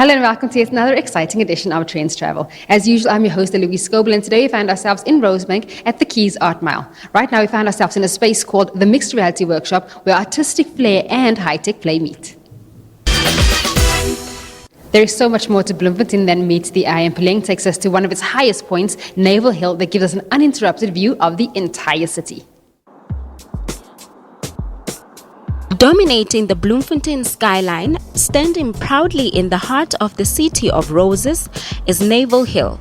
Hello and welcome to yet another exciting edition of Trendz Travel. As usual, I'm your host, Louise Scoble, and today we find ourselves in Rosebank at the Keys Art Mile. Right now we find ourselves in a space called the Mixed Reality Workshop, where artistic flair and high-tech play meet. There is so much more to Bloemfontein than meets the eye, and Peleng takes us to one of its highest points, Naval Hill, that gives us an uninterrupted view of the entire city. Dominating the Bloemfontein skyline, standing proudly in the heart of the City of Roses, is Naval Hill.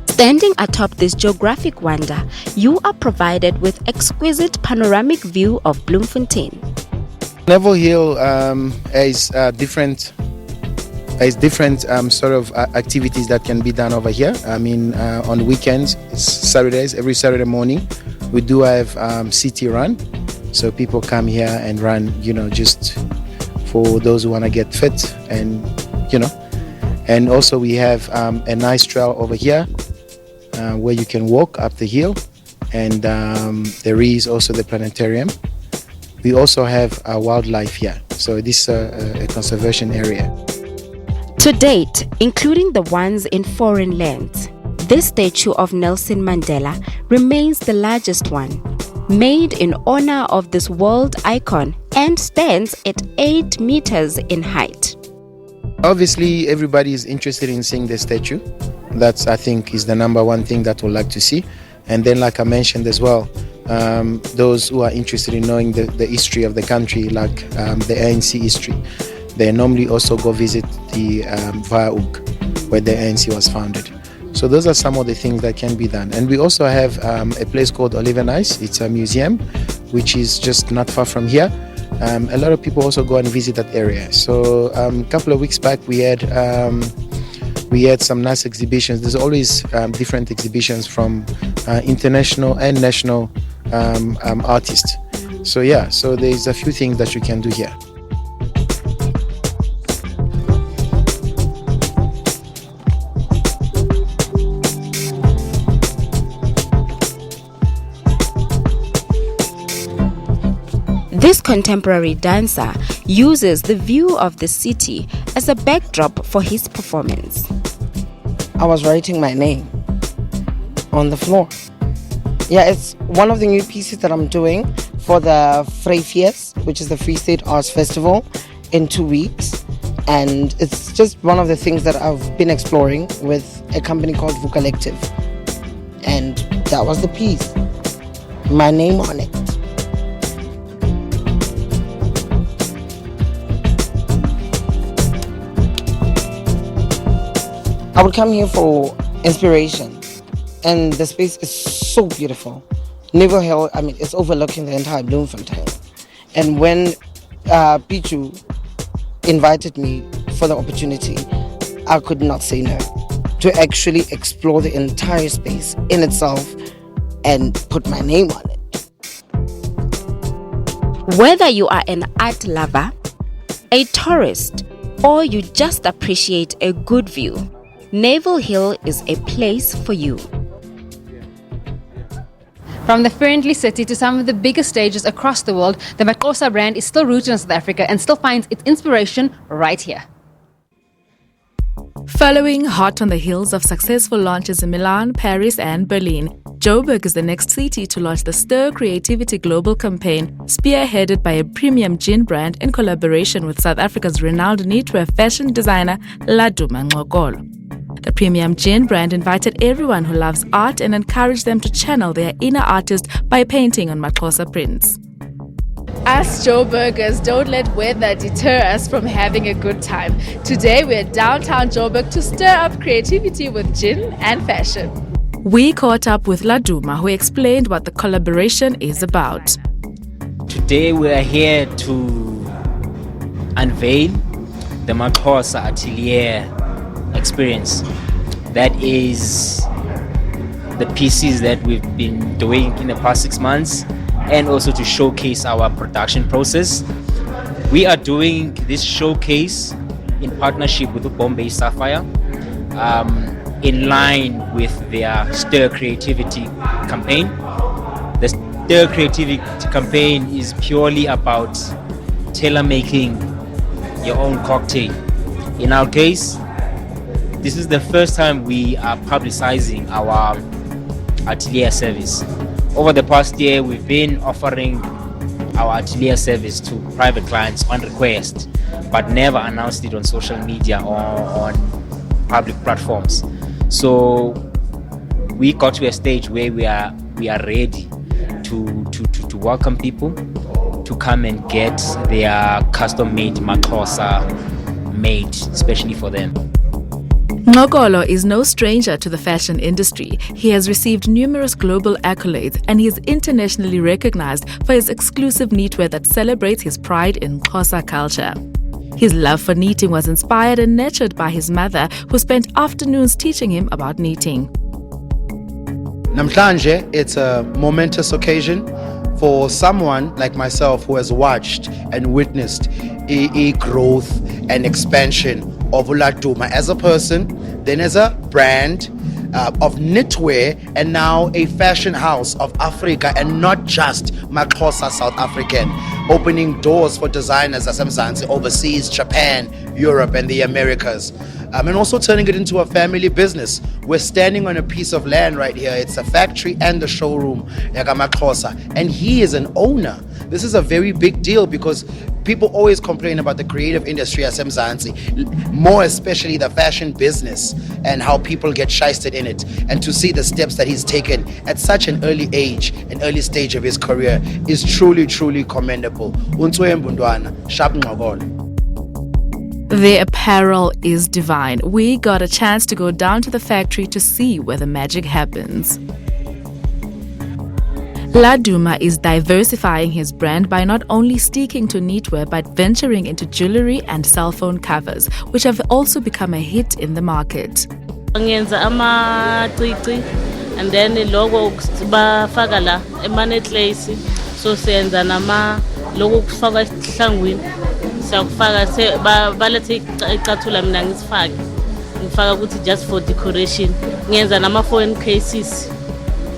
Standing atop this geographic wonder, you are provided with exquisite panoramic view of Bloemfontein. Naval Hill has different sort of activities that can be done over here. I mean, on weekends, it's Saturdays, every Saturday morning, we do have city run. So people come here and run, just for those who want to get fit and, And also we have a nice trail over here where you can walk up the hill. And there is also the planetarium. We also have wildlife here. So this is a conservation area. To date, including the ones in foreign lands, this statue of Nelson Mandela remains the largest one, made in honor of this world icon and stands at 8 meters in height. Obviously, everybody is interested in seeing the statue. That's, I think, is the number one thing that we'd like to see. And then, like I mentioned as well, those who are interested in knowing the history of the country, like the ANC history, they normally also go visit the Via-Ug, where the ANC was founded. So those are some of the things that can be done. And we also have a place called Oliver Nice. It's a museum, which is just not far from here. A lot of people also go and visit that area. So a couple of weeks back, we had some nice exhibitions. There's always different exhibitions from international and national artists. So yeah, so there's a few things that you can do here. This contemporary dancer uses the view of the city as a backdrop for his performance. I was writing my name on the floor. Yeah, it's one of the new pieces that I'm doing for the Vryfees, which is the Free State Arts Festival, in 2 weeks. And it's just one of the things that I've been exploring with a company called Vu Collective. And that was the piece. My name on it. I would come here for inspiration, and the space is so beautiful. Naval Hill, I mean, it's overlooking the entire Bloemfontein. And when Pichu invited me for the opportunity, I could not say no. To actually explore the entire space in itself and put my name on it. Whether you are an art lover, a tourist, or you just appreciate a good view, Naval Hill is a place for you. From the friendly city to some of the biggest stages across the world, the Maxhosa brand is still rooted in South Africa and still finds its inspiration right here. Following hot on the heels of successful launches in Milan, Paris and Berlin, Joburg is the next city to launch the Stir Creativity Global campaign, spearheaded by a premium gin brand in collaboration with South Africa's renowned knitwear fashion designer Laduma Ngxokolo. The premium gin brand invited everyone who loves art and encouraged them to channel their inner artist by painting on Maxhosa prints. Us Joburgers don't let weather deter us from having a good time. Today we're downtown Joburg to stir up creativity with gin and fashion. We caught up with Laduma, who explained what the collaboration is about. Today we are here to unveil the Maxhosa Atelier experience. That is the pieces that we've been doing in the past 6 months, and also to showcase our production process. We are doing this showcase in partnership with the Bombay Sapphire, in line with their Stir Creativity campaign. The Stir Creativity campaign is purely about tailor-making your own cocktail. In our case, this is the first time we are publicizing our atelier service. Over the past year, we've been offering our atelier service to private clients on request, but never announced it on social media or on public platforms. So we got to a stage where we are ready to welcome people to come and get their custom-made maxhosa made especially for them. Ngokolo is no stranger to the fashion industry. He has received numerous global accolades and he is internationally recognized for his exclusive knitwear that celebrates his pride in Xhosa culture. His love for knitting was inspired and nurtured by his mother, who spent afternoons teaching him about knitting. Namhlanje, it's a momentous occasion for someone like myself who has watched and witnessed a growth and expansion of Uladuma as a person, then as a brand of knitwear, and now a fashion house of Africa, and not just Maxhosa South African, opening doors for designers as Mzansi overseas, Japan, Europe, and the Americas. And also turning it into a family business. We're standing on a piece of land right here. It's a factory and a showroom, Maxhosa, and he is an owner. This is a very big deal because people always complain about the creative industry as Mzansi, more especially the fashion business and how people get shysted in it. And to see the steps that he's taken at such an early age, an early stage of his career, is truly, truly commendable. Untsoe Mbundwana, sharp ngqokolo. Their apparel is divine. We got a chance to go down to the factory to see where the magic happens. Laduma is diversifying his brand by not only sticking to knitwear but venturing into jewelry and cell phone covers, which have also become a hit in the market. Ngenza amacici and then logo bafaka la emanetlace, so senza nama logo kufaka esihlangwini siyakufaka balethe icathulo mina ngisifake ngifaka ukuthi just for decoration. Ngenza nama phone cases,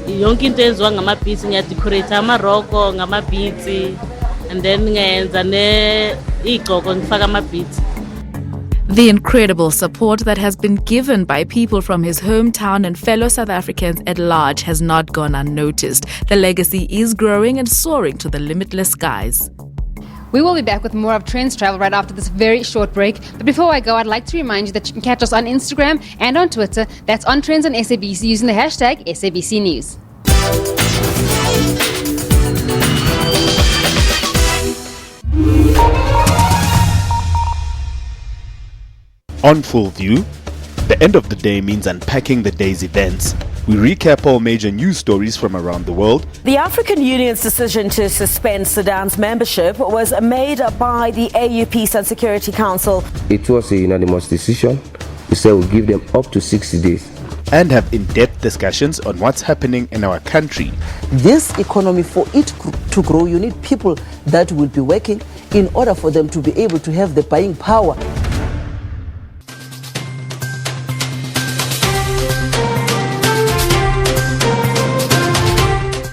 yonke into enziwa ngama-beads, ngiyadecorate amaroko ngama-beads, and then ngenza igqoko ngifaka ama-beads. The incredible support that has been given by people from his hometown and fellow South Africans at large has not gone unnoticed. The legacy is growing and soaring to the limitless skies. We will be back with more of Trendz Travel right after this very short break. But before I go, I'd like to remind you that you can catch us on Instagram and on Twitter. That's on Trendz on SABC using the hashtag SABC News. On Full View, the end of the day means unpacking the day's events. We recap all major news stories from around the world. The African Union's decision to suspend Sudan's membership was made by the AU Peace and Security Council. It was a unanimous decision. We said we'll give them up to 60 days. And have in-depth discussions on what's happening in our country. This economy, for it to grow, you need people that will be working in order for them to be able to have the buying power.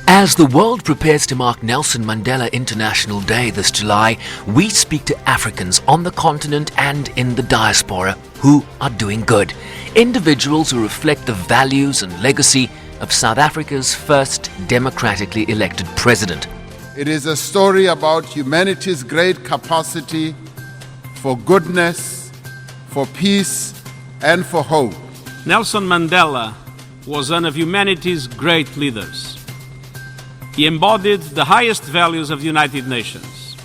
As the world prepares to mark Nelson Mandela International Day this July, we speak to Africans on the continent and in the diaspora who are doing good. Individuals who reflect the values and legacy of South Africa's first democratically elected president. It is a story about humanity's great capacity for goodness, for peace, and for hope. Nelson Mandela was one of humanity's great leaders. He embodied the highest values of the United Nations.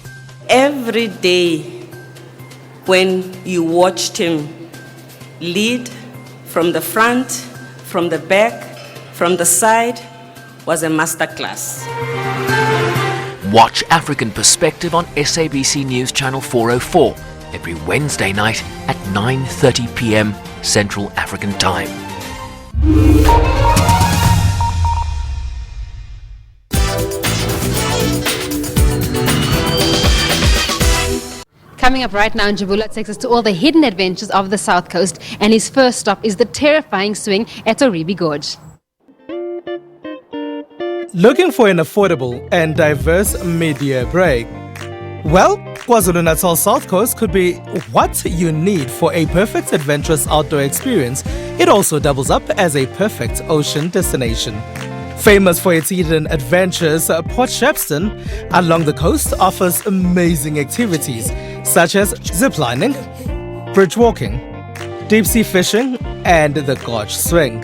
Every day when you watched him lead from the front, from the back, from the side, was a masterclass. Watch African Perspective on SABC News Channel 404 every Wednesday night at 9:30 p.m. Central African Time. Coming up right now, Njabula takes us to all the hidden adventures of the South Coast, and his first stop is the terrifying swing at Oribi Gorge. Looking for an affordable and diverse media break? Well, KwaZulu-Natal South Coast could be what you need for a perfect adventurous outdoor experience. It also doubles up as a perfect ocean destination. Famous for its hidden adventures, Port Shepstone along the coast offers amazing activities such as ziplining, bridge walking, deep-sea fishing, and the gorge swing.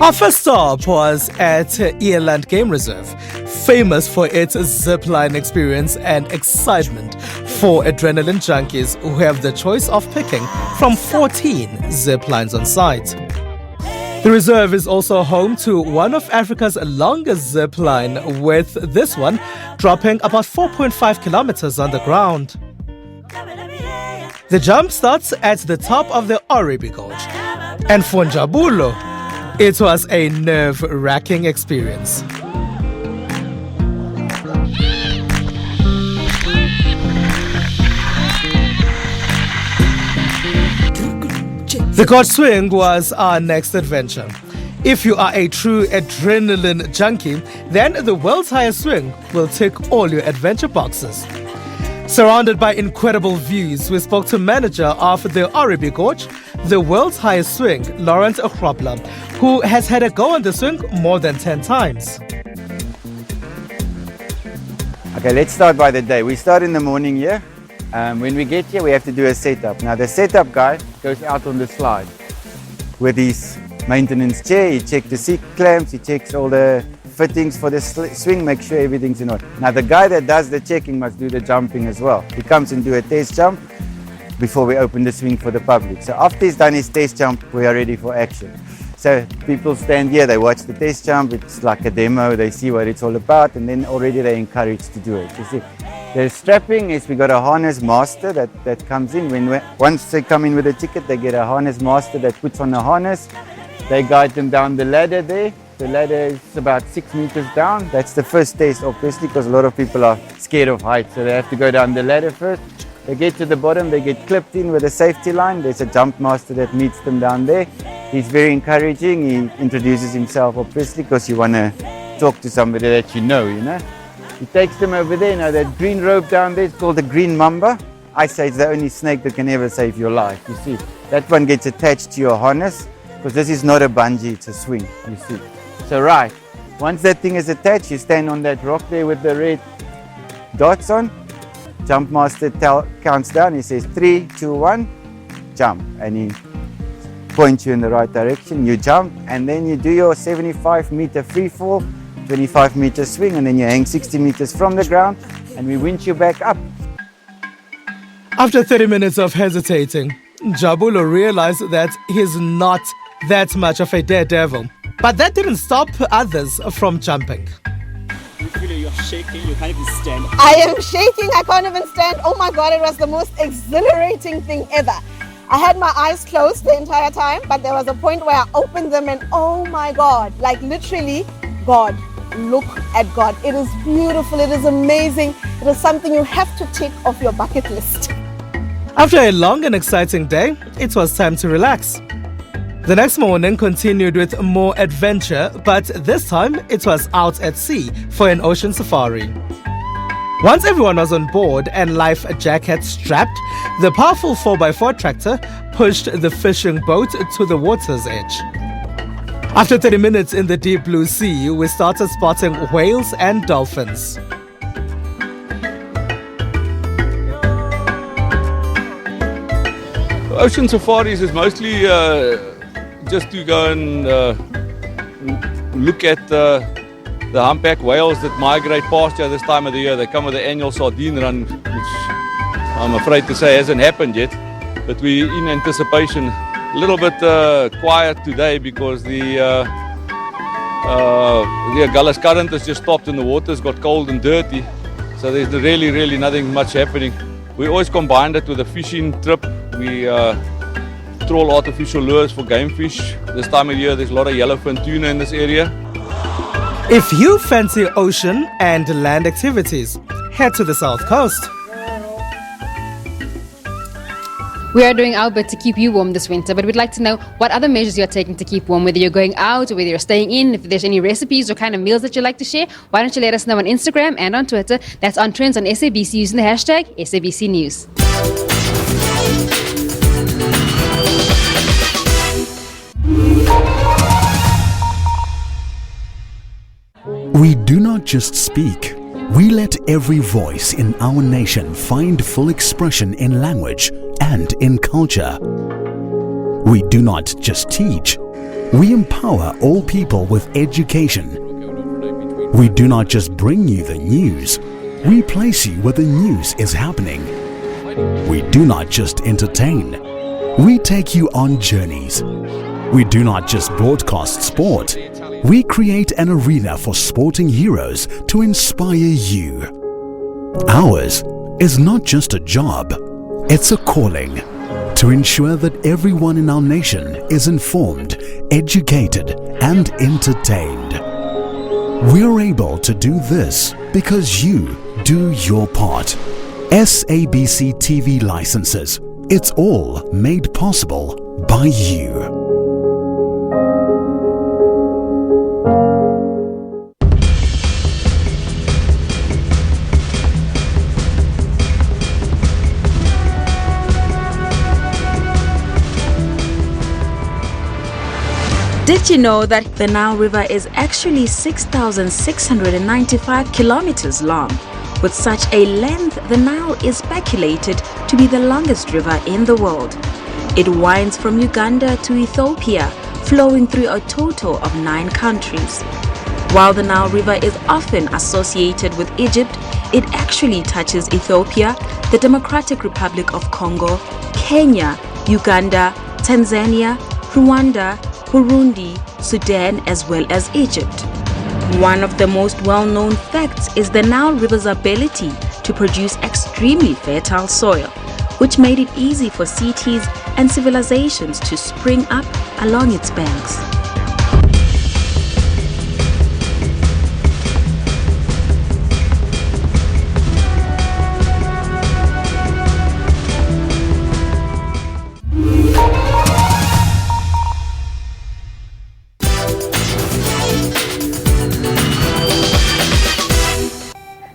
Our first stop was at Eland Game Reserve, famous for its zipline experience and excitement for adrenaline junkies who have the choice of picking from 14 ziplines on site. The reserve is also home to one of Africa's longest zipline, with this one dropping about 4.5 kilometers on the ground. The jump starts at the top of the Oribi Gorge, and for Njabulo, it was a nerve-wracking experience. The gorge swing was our next adventure. If you are a true adrenaline junkie, then the world's highest swing will tick all your adventure boxes. Surrounded by incredible views, we spoke to manager of the Oribi Gorge, the world's highest swing, Laurent Hrobler, who has had a go on the swing more than 10 times. Okay, let's start by the day. We start in the morning here. When we get here, we have to do a setup. Now, the setup guy goes out on the slide with his maintenance chair. He checks the seat clamps, he checks all the fittings for the swing, make sure everything's in order. Now, the guy that does the checking must do the jumping as well. He comes and do a test jump before we open the swing for the public. So after he's done his test jump, we are ready for action. So people stand here, they watch the test jump, it's like a demo, they see what it's all about, and then already they're encouraged to do it. You see, the strapping is, we got a harness master that comes in. Once they come in with a ticket, they get a harness master that puts on a harness. They guide them down the ladder there. The ladder is about 6 meters down. That's the first test, obviously, because a lot of people are scared of heights, so they have to go down the ladder first. They get to the bottom, they get clipped in with a safety line. There's a jump master that meets them down there. He's very encouraging. He introduces himself, obviously, because you want to talk to somebody that you know. He takes them over there. Now, that green rope down there is called the green mamba. I say it's the only snake that can ever save your life. You see, that one gets attached to your harness, because this is not a bungee, it's a swing, you see. So, right, once that thing is attached, you stand on that rock there with the red dots on. Jump master counts down. He says 3, 2, 1, jump, and he points you in the right direction. You jump, and then you do your 75-meter free fall, 25-meter swing, and then you hang 60 meters from the ground, and we winch you back up. After 30 minutes of hesitating, Njabulo realized that he's not that much of a daredevil, but that didn't stop others from jumping. You're shaking, you can't even stand. I am shaking, I can't even stand. Oh my God, it was the most exhilarating thing ever. I had my eyes closed the entire time, but there was a point where I opened them and oh my God, like literally, God, look at God. It is beautiful, it is amazing. It is something you have to tick off your bucket list. After a long and exciting day, it was time to relax. The next morning continued with more adventure, but this time it was out at sea for an ocean safari. Once everyone was on board and life jackets strapped, the powerful 4x4 tractor pushed the fishing boat to the water's edge. After 30 minutes in the deep blue sea, we started spotting whales and dolphins. Ocean safaris is mostly just to go and look at the humpback whales that migrate past here this time of the year. They come with the annual sardine run, which I'm afraid to say hasn't happened yet, but we're in anticipation. A little bit quiet today because the Agulhas current has just stopped and the water's got cold and dirty, so there's really nothing much happening. We always combined it with a fishing trip. We trawl artificial lures for game fish. This time of year there's a lot of yellowfin tuna in this area. If you fancy ocean and land activities, head to the South Coast. We are doing our bit to keep you warm this winter, but we'd like to know what other measures you're taking to keep warm, whether you're going out or whether you're staying in, if there's any recipes or kind of meals that you'd like to share. Why don't you let us know on Instagram and on Twitter? That's on Trendz on SABC using the hashtag SABC News. We do not just speak. We let every voice in our nation find full expression in language and in culture. We do not just teach. We empower all people with education. We do not just bring you the news. We place you where the news is happening. We do not just entertain. We take you on journeys. We do not just broadcast sport. We create an arena for sporting heroes to inspire you. Ours is not just a job, it's a calling to ensure that everyone in our nation is informed, educated, and entertained. We're able to do this because you do your part. SABC TV licenses. It's all made possible by you. Did you know that the Nile River is actually 6,695 kilometers long? With such a length, the Nile is speculated to be the longest river in the world. It winds from Uganda to Ethiopia, flowing through a total of 9 countries. While the Nile River is often associated with Egypt, it actually touches Ethiopia, the Democratic Republic of Congo, Kenya, Uganda, Tanzania, Rwanda, Burundi, Sudan, as well as Egypt. One of the most well-known facts is the Nile River's ability to produce extremely fertile soil, which made it easy for cities and civilizations to spring up along its banks.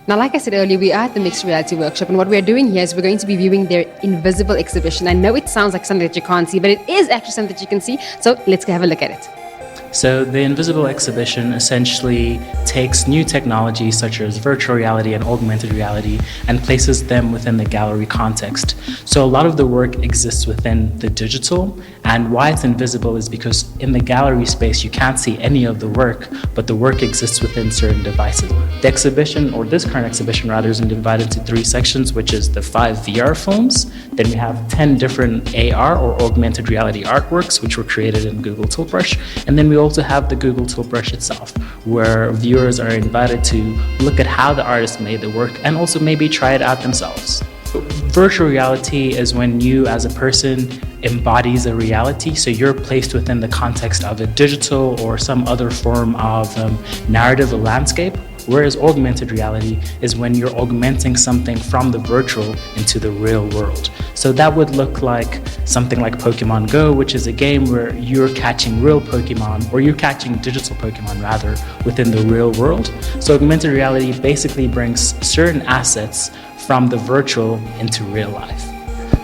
Now, like I said earlier, we are at the Mixed Reality Workshop, and what we're doing here is we're going to be viewing their invisible exhibition. I know it sounds like something that you can't see, but it is actually something that you can see, so let's go have a look at it. So the Invisible exhibition essentially takes new technologies such as virtual reality and augmented reality and places them within the gallery context. So a lot of the work exists within the digital, and why it's invisible is because in the gallery space you can't see any of the work, but the work exists within certain devices. The exhibition, or this current exhibition rather, is divided into 3 sections, which is the 5 VR films. Then we have 10 different AR or augmented reality artworks, which were created in Google Tilt-Brush. And then we also have the Google Tilt-Brush itself, where viewers are invited to look at how the artist made the work and also maybe try it out themselves. Virtual reality is when you as a person embodies a reality, so you're placed within the context of a digital or some other form of narrative or landscape. Whereas augmented reality is when you're augmenting something from the virtual into the real world. So that would look like something like Pokemon Go, which is a game where you're catching real Pokemon, or you're catching digital Pokemon rather, within the real world. So augmented reality basically brings certain assets from the virtual into real life.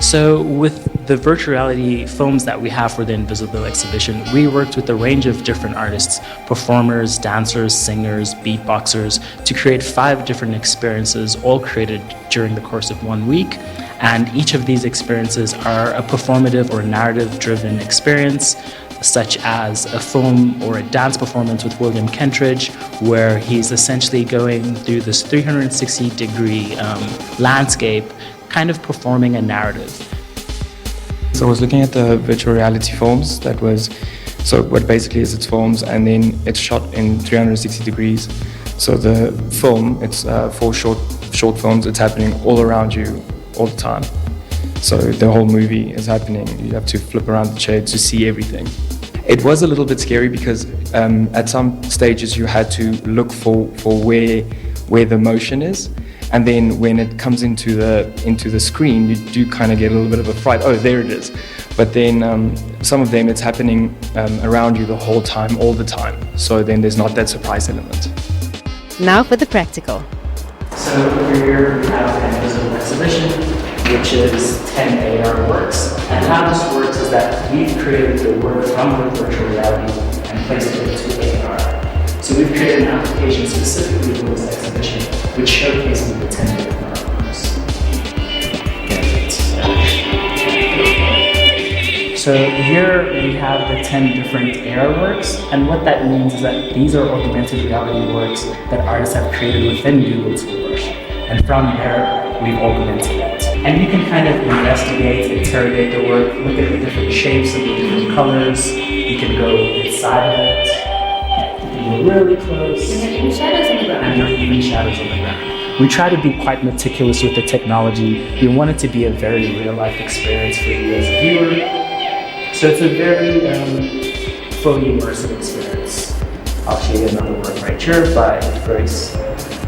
So with the virtual reality films that we have for the Invisible exhibition, we worked with a range of different artists, performers, dancers, singers, beatboxers, to create 5 different experiences, all created during the course of 1 week. And each of these experiences are a performative or narrative-driven experience, such as a film or a dance performance with William Kentridge, where he's essentially going through this 360-degree landscape, kind of performing a narrative. So I was looking at the virtual reality films. So what basically is it's films, and then it's shot in 360 degrees. So the film, it's 4 short films. It's happening all around you all the time. So the whole movie is happening. You have to flip around the chair to see everything. It was a little bit scary because at some stages you had to look for where the motion is. And then when it comes into the screen, you do kind of get a little bit of a fright. Oh, there it is. But then some of them, it's happening around you the whole time, all the time. So then there's not that surprise element. Now for the practical. So over here we have an invisible exhibition, which is 10 AR works. And how this works is that we've created the work from the virtual reality and placed it into AR. So we've created an application specifically for this exhibition, which showcases the 10 different artworks. So here we have the 10 different AR works, and what that means is that these are augmented reality works that artists have created within Google Toolbrush. And from there, we've augmented it. And you can kind of investigate, interrogate the work, look at the different shapes and the different colors. You can go inside of it. Really close. And there are even shadows on the ground. And there are even shadows on the ground. We try to be quite meticulous with the technology. We want it to be a very real-life experience for you as a viewer. So it's a very fully immersive experience. I'll show you another work right here by Grace.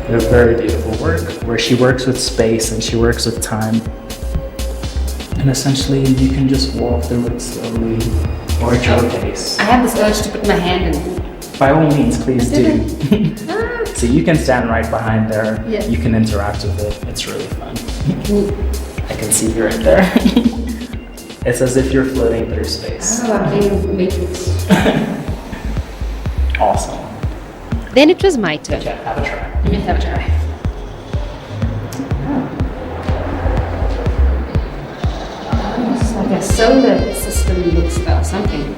A very beautiful work where she works with space and she works with time. And essentially, you can just walk through it slowly or at your pace. I have this urge to put my hand in. By all means, please do. So you can stand right behind there. Yeah. You can interact with it. It's really fun. I can see you right there. It's as if you're floating through space. Oh, I'm being Matrix. Awesome. Then it was my turn. Okay, have a try. Let me have a try. Oh, it's like a solar system looks or something.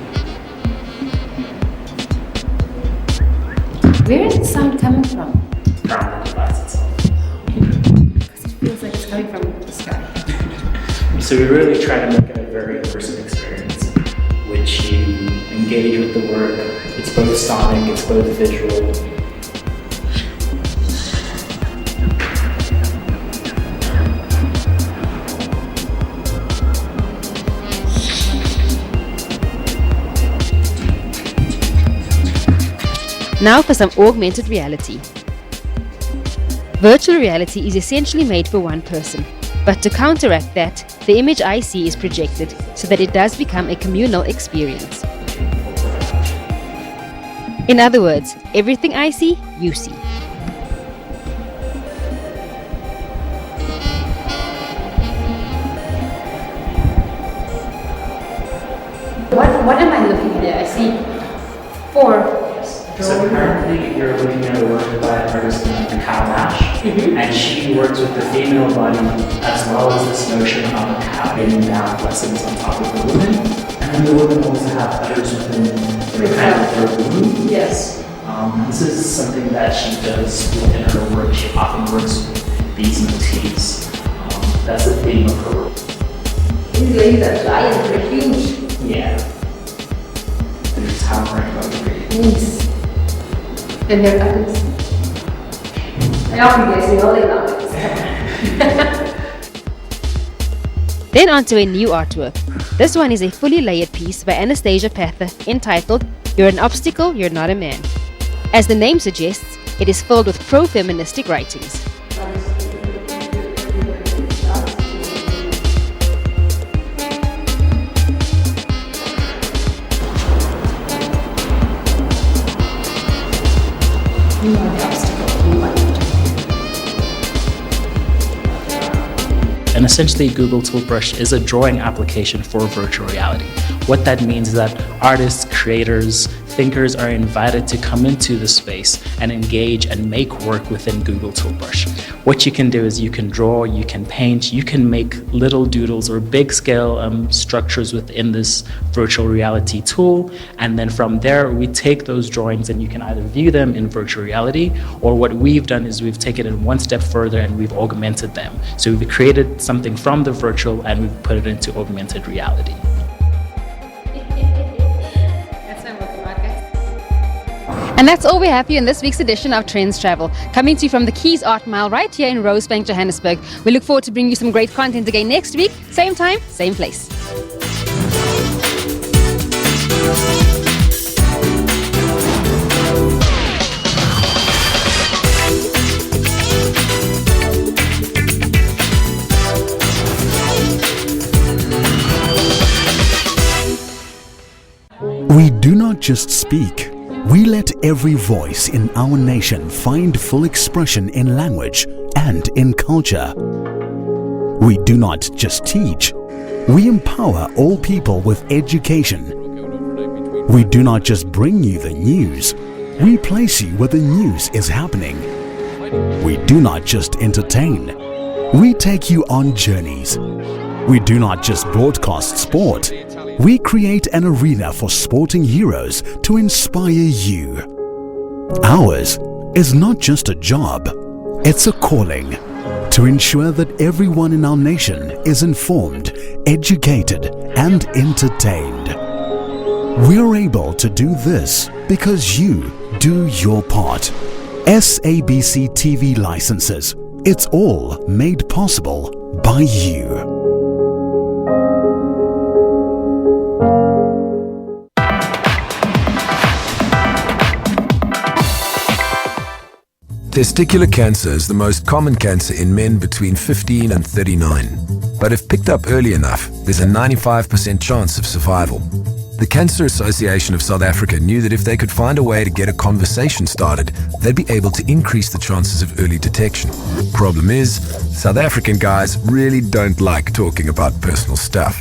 Where is the sound coming from? From the device itself. Because it feels like it's coming from the sky. So we really try to make it a very immersive experience, which you engage with the work. It's both sonic, it's both visual. Now for some augmented reality. Virtual reality is essentially made for one person, but to counteract that, the image I see is projected so that it does become a communal experience. In other words, everything I see, you see. What am I looking at? I see 4. So currently you're looking at a work by an artist named Cow Nash, and she works with the female body as well as this notion of a cow bending down blessings on top of the woman. And then the women also have others within the kind of their womb. Yes. This is something that she does within her work. She often works with these motifs. That's the theme of her work. These ladies are giant, they're huge. Yeah. They're towering over me. Yes. And they're ugly. I often guess all they love it. Then on to a new artwork. This one is a fully layered piece by Anastasia Pather entitled You're an Obstacle, You're Not a Man. As the name suggests, it is filled with pro-feministic writings. And essentially, Google Toolbrush is a drawing application for virtual reality. What that means is that artists, creators, thinkers are invited to come into the space and engage and make work within Google Toolbrush. What you can do is you can draw, you can paint, you can make little doodles or big scale structures within this virtual reality tool. And then from there, we take those drawings and you can either view them in virtual reality, or what we've done is we've taken it one step further and we've augmented them. So we've created something from the virtual and we've put it into augmented reality. And that's all we have for you in this week's edition of Trendz Travel, coming to you from the Keys Art Mile right here in Rosebank, Johannesburg. We look forward to bringing you some great content again next week, same time, same place. do not just speak. We let every voice in our nation find full expression in language and in culture. We do not just teach. We empower all people with education. We do not just bring you the news. We place you where the news is happening. We do not just entertain. We take you on journeys. We do not just broadcast sport. We create an arena for sporting heroes to inspire you. Ours is not just a job, it's a calling to ensure that everyone in our nation is informed, educated, and entertained. We're able to do this because you do your part. SABC TV licenses. It's all made possible by you. Testicular cancer is the most common cancer in men between 15 and 39. But if picked up early enough, there's a 95% chance of survival. The Cancer Association of South Africa knew that if they could find a way to get a conversation started, they'd be able to increase the chances of early detection. Problem is, South African guys really don't like talking about personal stuff.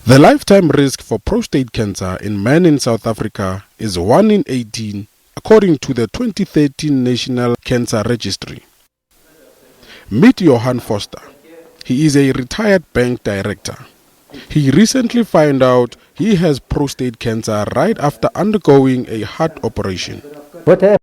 The lifetime risk for prostate cancer in men in South Africa is 1 in 18, according to the 2013 National Cancer Registry. Meet Johan Foster. He is a retired bank director. He recently found out he has prostate cancer right after undergoing a heart operation. What happened?